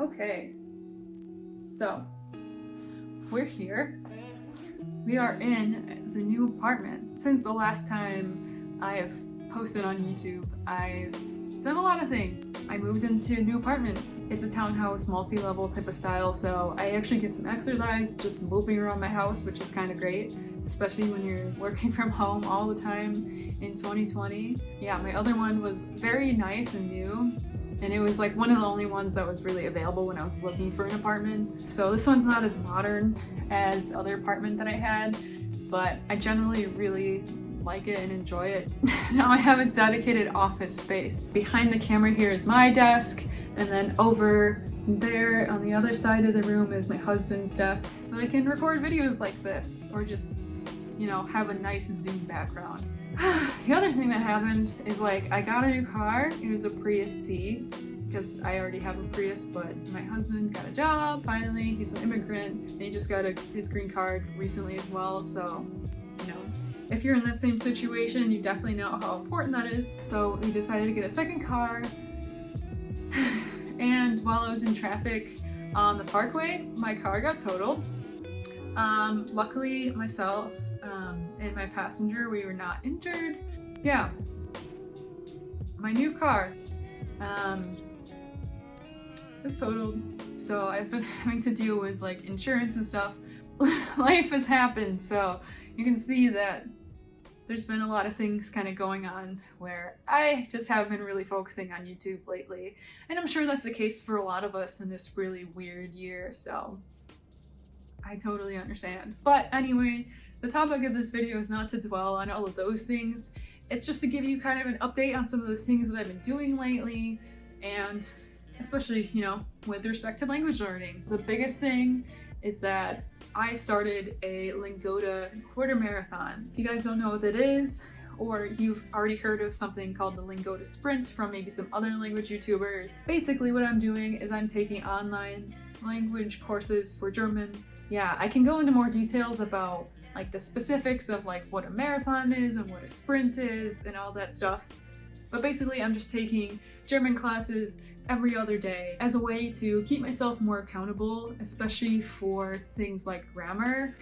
Okay, so we're here. We are in the new apartment. Since the last time I have posted on YouTube, I've done a lot of things. I moved into a new apartment. It's a townhouse, multi-level type of style, so I actually get some exercise just moving around my house, which is kind of great, especially when you're working from home all the time in 2020. Yeah, my other one was very nice and new, and it was like one of the only ones that was really available when I was looking for an apartment. So this one's not as modern as the other apartment that I had, but I generally really like it and enjoy it. Now I have a dedicated office space. Behind the camera here is my desk, and then over there on the other side of the room is my husband's desk, so I can record videos like this or just, you know, have a nice Zoom background. The other thing that happened is, like, I got a new car. It was a Prius C, because I already have a Prius, but my husband got a job finally. He's an immigrant and he just got his green card recently as well, so, you know, if you're in that same situation, you definitely know how important that is. So we decided to get a second car, and while I was in traffic on the parkway, my car got totaled. Luckily myself and my passenger, we were not injured. Yeah, my new car was totaled, so I've been having to deal with like insurance and stuff. Life has happened, so you can see that there's been a lot of things kind of going on where I just haven't been really focusing on YouTube lately, and I'm sure that's the case for a lot of us in this really weird year, so I totally understand. But anyway, the topic of this video is not to dwell on all of those things. It's just to give you kind of an update on some of the things that I've been doing lately, and especially, you know, with respect to language learning. The biggest thing is that I started a Lingoda quarter marathon. If you guys don't know what that is, or you've already heard of something called the Lingoda Sprint from maybe some other language YouTubers, basically what I'm doing is I'm taking online language courses for German. Yeah, I can go into more details about like the specifics of like what a marathon is and what a sprint is and all that stuff. But basically I'm just taking German classes every other day as a way to keep myself more accountable, especially for things like grammar.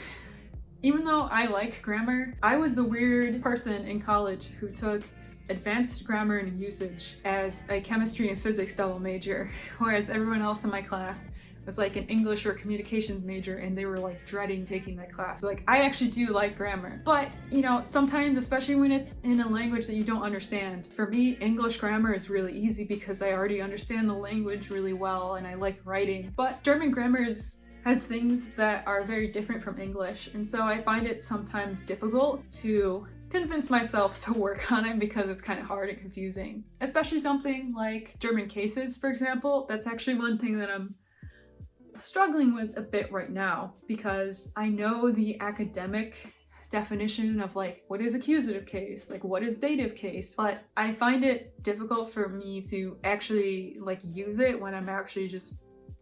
Even though I like grammar, I was the weird person in college who took advanced grammar and usage as a chemistry and physics double major, whereas everyone else in my class was like an English or communications major and they were like dreading taking that class. So, like, I actually do like grammar, but you know, sometimes, especially when it's in a language that you don't understand, for me English grammar is really easy because I already understand the language really well and I like writing. But German grammar has things that are very different from English, and so I find it sometimes difficult to convince myself to work on it because it's kind of hard and confusing. Especially something like German cases, for example. That's actually one thing that I'm struggling with a bit right now, because I know the academic definition of like what is accusative case, like what is dative case, but I find it difficult for me to actually like use it when I'm actually just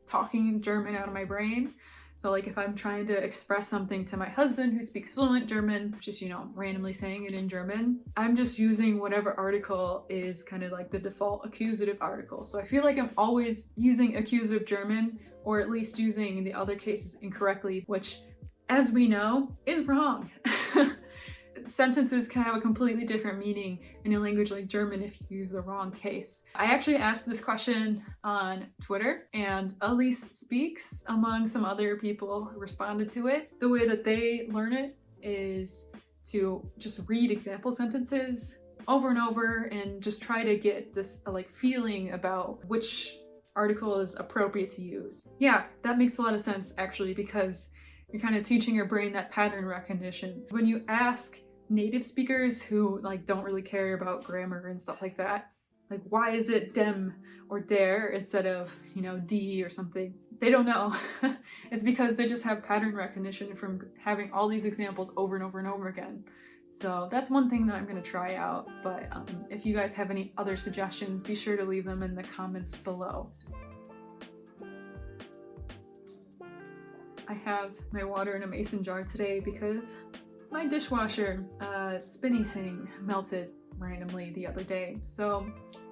talking German out of my brain. So like if I'm trying to express something to my husband who speaks fluent German, just, you know, randomly saying it in German, I'm just using whatever article is kind of like the default accusative article. So I feel like I'm always using accusative German, or at least using the other cases incorrectly, which, as we know, is wrong. Sentences can have a completely different meaning in a language like German if you use the wrong case. I actually asked this question on Twitter, and Elise Speaks, among some other people, responded to it. The way that they learn it is to just read example sentences over and over and just try to get this like feeling about which article is appropriate to use. Yeah, that makes a lot of sense actually, because you're kind of teaching your brain that pattern recognition. When you ask native speakers who like don't really care about grammar and stuff like that, like why is it dem or der instead of, you know, d or something, they don't know. It's because they just have pattern recognition from having all these examples over and over and over again. So that's one thing that I'm going to try out, but if you guys have any other suggestions, be sure to leave them in the comments below. I have my water in a mason jar today because my dishwasher spinny thing melted randomly the other day. So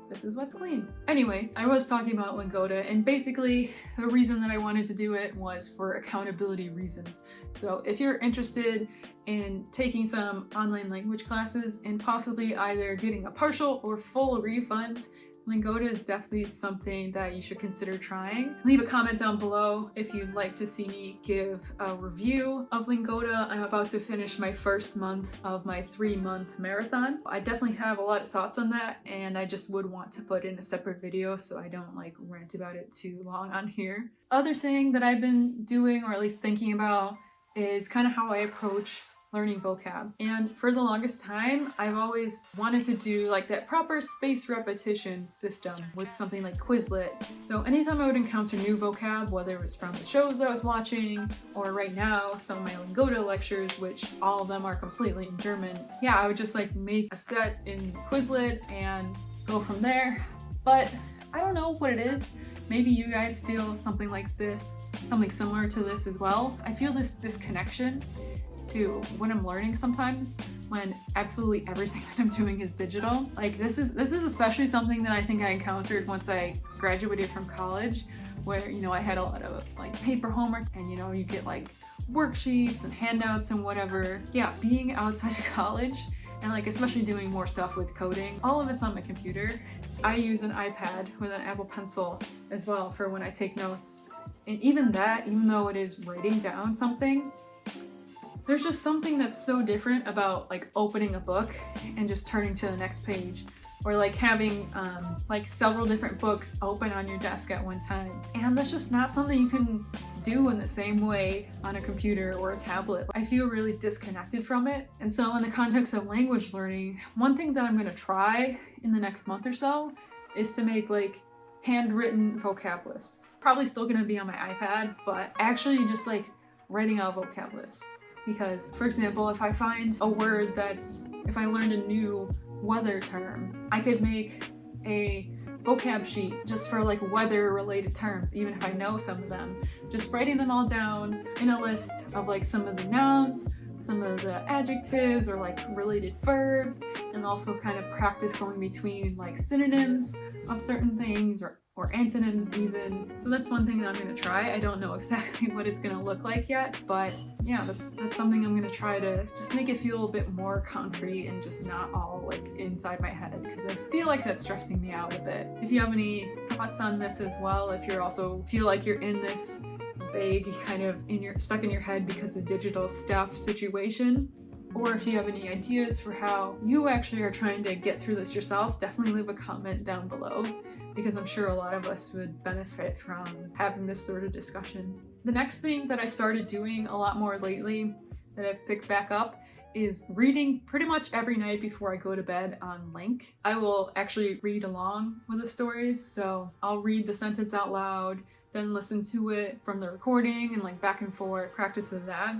this is what's clean. Anyway, I was talking about Lingoda, and basically the reason that I wanted to do it was for accountability reasons. So if you're interested in taking some online language classes and possibly either getting a partial or full refund, Lingoda is definitely something that you should consider trying. Leave a comment down below if you'd like to see me give a review of Lingoda. I'm about to finish my first month of my 3-month marathon. I definitely have a lot of thoughts on that, and I just would want to put in a separate video so I don't like rant about it too long on here. Other thing that I've been doing, or at least thinking about, is kind of how I approach learning vocab. And for the longest time, I've always wanted to do like that proper spaced repetition system with something like Quizlet. So anytime I would encounter new vocab, whether it was from the shows I was watching or right now some of my Lingoda lectures, which all of them are completely in German, yeah, I would just like make a set in Quizlet and go from there. But I don't know what it is. Maybe you guys feel something like this, something similar to this as well. I feel this disconnection to when I'm learning sometimes, when absolutely everything that I'm doing is digital. Like this is especially something that I think I encountered once I graduated from college, where, you know, I had a lot of like paper homework and, you know, you get like worksheets and handouts and whatever. Yeah, being outside of college and like especially doing more stuff with coding, all of it's on my computer. I use an iPad with an Apple Pencil as well for when I take notes. And even that, even though it is writing down something, there's just something that's so different about like opening a book and just turning to the next page, or like having like several different books open on your desk at one time. And that's just not something you can do in the same way on a computer or a tablet. I feel really disconnected from it. And so in the context of language learning, one thing that I'm gonna try in the next month or so is to make like handwritten vocab lists. Probably still gonna be on my iPad, but actually just like writing out vocab lists. Because, for example, if I find a word if I learned a new weather term, I could make a vocab sheet just for like weather related terms, even if I know some of them. Just writing them all down in a list of like some of the nouns, some of the adjectives or like related verbs, and also kind of practice going between like synonyms of certain things or antonyms even. So that's one thing that I'm gonna try. I don't know exactly what it's gonna look like yet, but yeah, that's something I'm gonna try to just make it feel a bit more concrete and just not all like inside my head, because I feel like that's stressing me out a bit. If you have any thoughts on this as well, if you're also feel like you're in this vague kind of stuck in your head because of digital stuff situation, or if you have any ideas for how you actually are trying to get through this yourself, definitely leave a comment down below, because I'm sure a lot of us would benefit from having this sort of discussion. The next thing that I started doing a lot more lately that I've picked back up is reading pretty much every night before I go to bed on Link. I will actually read along with the stories, so I'll read the sentence out loud, then listen to it from the recording and like back and forth, practice with that.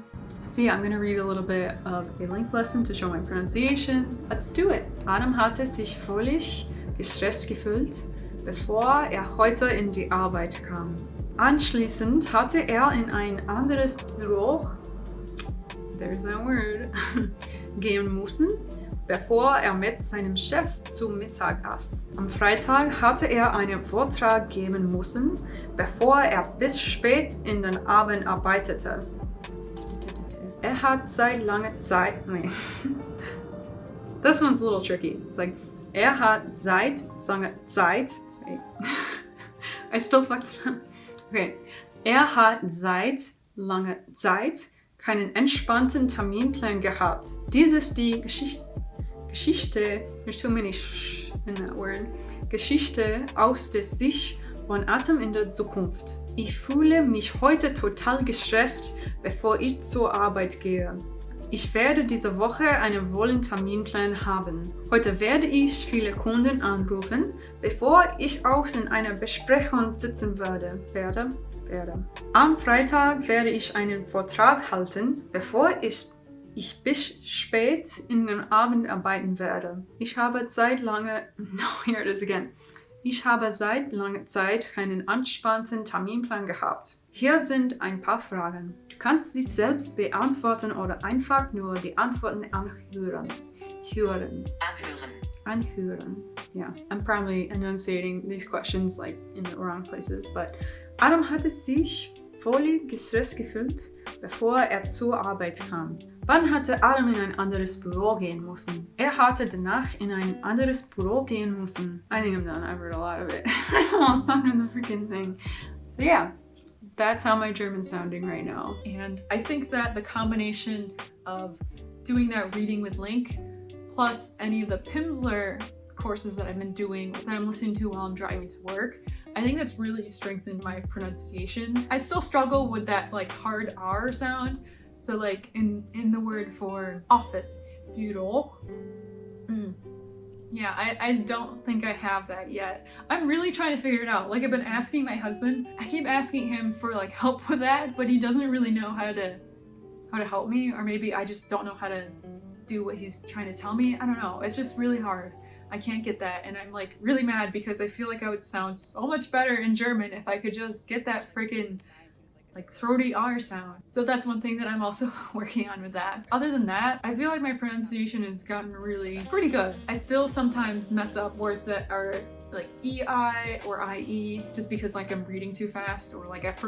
So yeah, I'm gonna read a little bit of a Link lesson to show my pronunciation. Let's do it. Adam hatte sich völlig gestresst gefühlt, bevor heute in die Arbeit kam. Anschließend hatte in ein anderes Büro, there's that word, gehen müssen, bevor mit seinem Chef zu Mittag aß. Am Freitag hatte einen Vortrag geben müssen, bevor bis spät in den Abend arbeitete. Hat seit langer Zeit, this one's a little tricky. It's like, hat seit langer Zeit, I still fucked it up. Okay. Hat seit langer Zeit keinen entspannten Terminplan gehabt. Dies ist die Geschichte, there's too many sh in that word, Geschichte aus der Sicht von Atem in der Zukunft. Ich fühle mich heute total gestresst, bevor ich zur Arbeit gehe. Ich werde diese Woche einen vollen Terminplan haben. Heute werde ich viele Kunden anrufen, bevor ich auch in einer Besprechung sitzen werde. Am Freitag werde ich einen Vortrag halten, bevor ich bis spät in den Abend arbeiten werde. Ich habe seit langer Zeit keinen entspannten Terminplan gehabt. Hier sind ein paar Fragen. Du kannst sie selbst beantworten oder einfach nur die Antworten anhören. Anhören. Yeah, I'm probably enunciating these questions like in the wrong places, but Adam hatte sich völlig gestresst gefühlt, bevor zur Arbeit kam. Wann hatte Adam in ein anderes Büro gehen müssen? Hatte danach in ein anderes Büro gehen müssen. I think I'm done. I've read a lot of it. I'm almost done with the freaking thing. So yeah, that's how my German's sounding right now. And I think that the combination of doing that reading with Link plus any of the Pimsleur courses that I've been doing that I'm listening to while I'm driving to work, I think that's really strengthened my pronunciation. I still struggle with that like hard R sound. So like in the word for office, bureau. Yeah, I don't think I have that yet. I'm really trying to figure it out. Like I've been asking my husband, I keep asking him for like help with that, but he doesn't really know how to help me, or maybe I just don't know how to do what he's trying to tell me. I don't know. It's just really hard. I can't get that, and I'm like really mad because I feel like I would sound so much better in German if I could just get that freaking like throaty R sound. So that's one thing that I'm also working on with that. Other than that, I feel like my pronunciation has gotten really pretty good. I still sometimes mess up words that are like EI or IE just because like I'm reading too fast, or like I've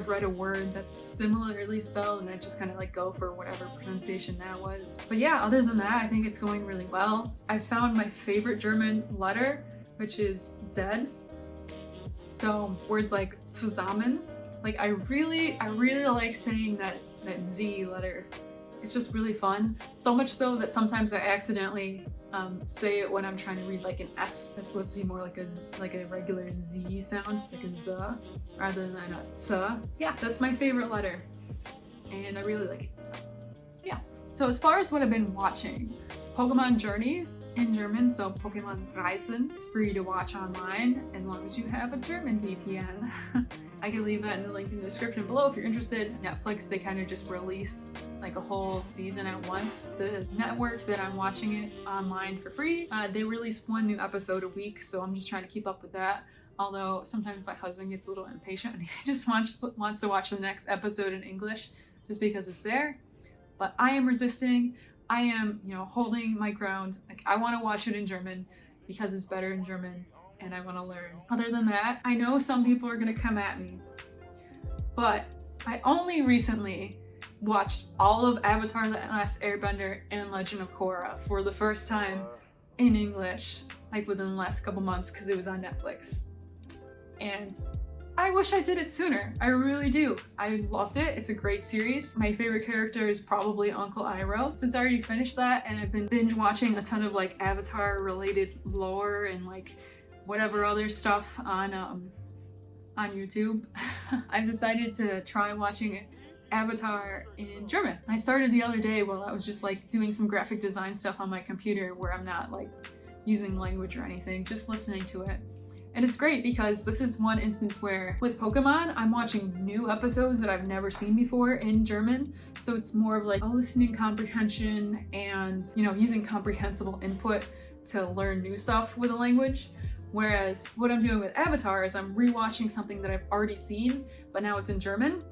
read a word that's similarly spelled and I just kind of like go for whatever pronunciation that was. But yeah, other than that, I think it's going really well. I found my favorite German letter, which is Z. So words like zusammen, like I really like saying that Z letter. It's just really fun. So much so that sometimes I accidentally say it when I'm trying to read like an S. That's supposed to be more like a regular Z sound, like a Z, rather than a Z. Yeah, that's my favorite letter, and I really like it. So yeah. So as far as what I've been watching, Pokemon Journeys in German, so Pokemon Reisen, it's free to watch online as long as you have a German VPN. I can leave that in the link in the description below if you're interested. Netflix, they kind of just release like a whole season at once. The network that I'm watching it online for free, they release one new episode a week, so I'm just trying to keep up with that. Although sometimes my husband gets a little impatient and he just wants to watch the next episode in English just because it's there. But I am resisting. I am, holding my ground. Like I want to watch it in German because it's better in German and I want to learn. Other than that, I know some people are going to come at me, but I only recently watched all of Avatar: The Last Airbender and Legend of Korra for the first time in English, like within the last couple months because it was on Netflix. And I wish I did it sooner. I really do. I loved it. It's a great series. My favorite character is probably Uncle Iroh. Since I already finished that and I've been binge watching a ton of like Avatar related lore and like whatever other stuff on YouTube, I've decided to try watching Avatar in German. I started the other day while I was just like doing some graphic design stuff on my computer where I'm not like using language or anything, just listening to it. And it's great because this is one instance where with Pokemon, I'm watching new episodes that I've never seen before in German. So it's more of like a listening comprehension and, using comprehensible input to learn new stuff with a language. Whereas what I'm doing with Avatar is I'm rewatching something that I've already seen, but now it's in German.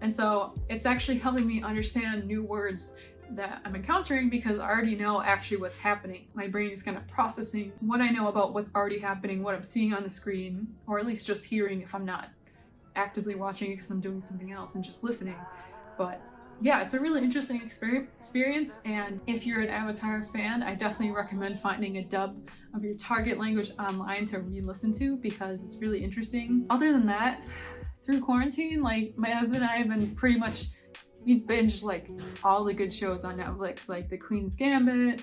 And so it's actually helping me understand new words that I'm encountering because I already know actually what's happening. My brain is kind of processing what I know about what's already happening, what I'm seeing on the screen, or at least just hearing if I'm not actively watching it because I'm doing something else and just listening. But yeah, it's a really interesting experience, and if you're an Avatar fan, I definitely recommend finding a dub of your target language online to re-listen to because it's really interesting. Other than that, through quarantine, like my husband and I have been we've binged like all the good shows on Netflix, like The Queen's Gambit,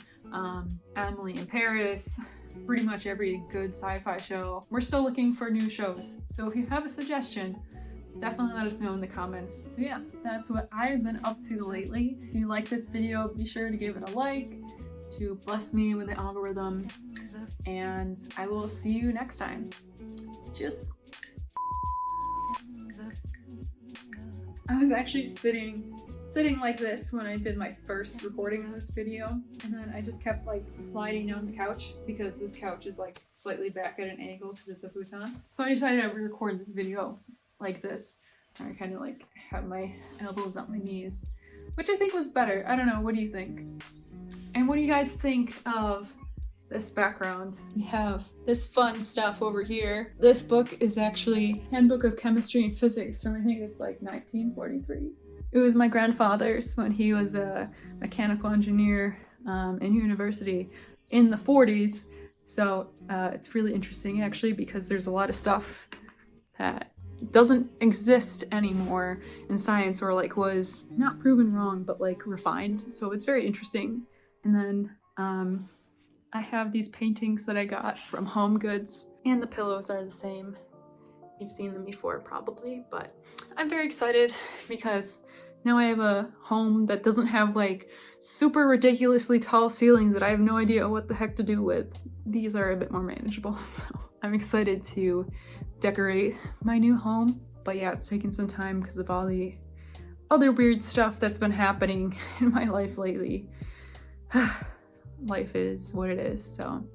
Emily in Paris, pretty much every good sci-fi show. We're still looking for new shows, so if you have a suggestion, definitely let us know in the comments. So yeah, that's what I've been up to lately. If you like this video, be sure to give it a like to bless me with the algorithm, and I will see you next time. Cheers! I was actually sitting like this when I did my first recording of this video, and then I just kept like sliding down the couch because this couch is like slightly back at an angle because it's a futon. So I decided I would record this video like this. I kind of like have my elbows on my knees, which I think was better. I don't know, what do you think? And what do you guys think of this background. We have this fun stuff over here. This book is actually Handbook of Chemistry and Physics from I think it's like 1943. It was my grandfather's when he was a mechanical engineer in university in the 40s. So it's really interesting actually because there's a lot of stuff that doesn't exist anymore in science or like was not proven wrong but like refined. So it's very interesting. And then I have these paintings that I got from Home Goods, and the pillows are the same. You've seen them before probably, but I'm very excited because now I have a home that doesn't have like super ridiculously tall ceilings that I have no idea what the heck to do with. These are a bit more manageable, so I'm excited to decorate my new home. But yeah, it's taken some time because of all the other weird stuff that's been happening in my life lately. Life is what it is, so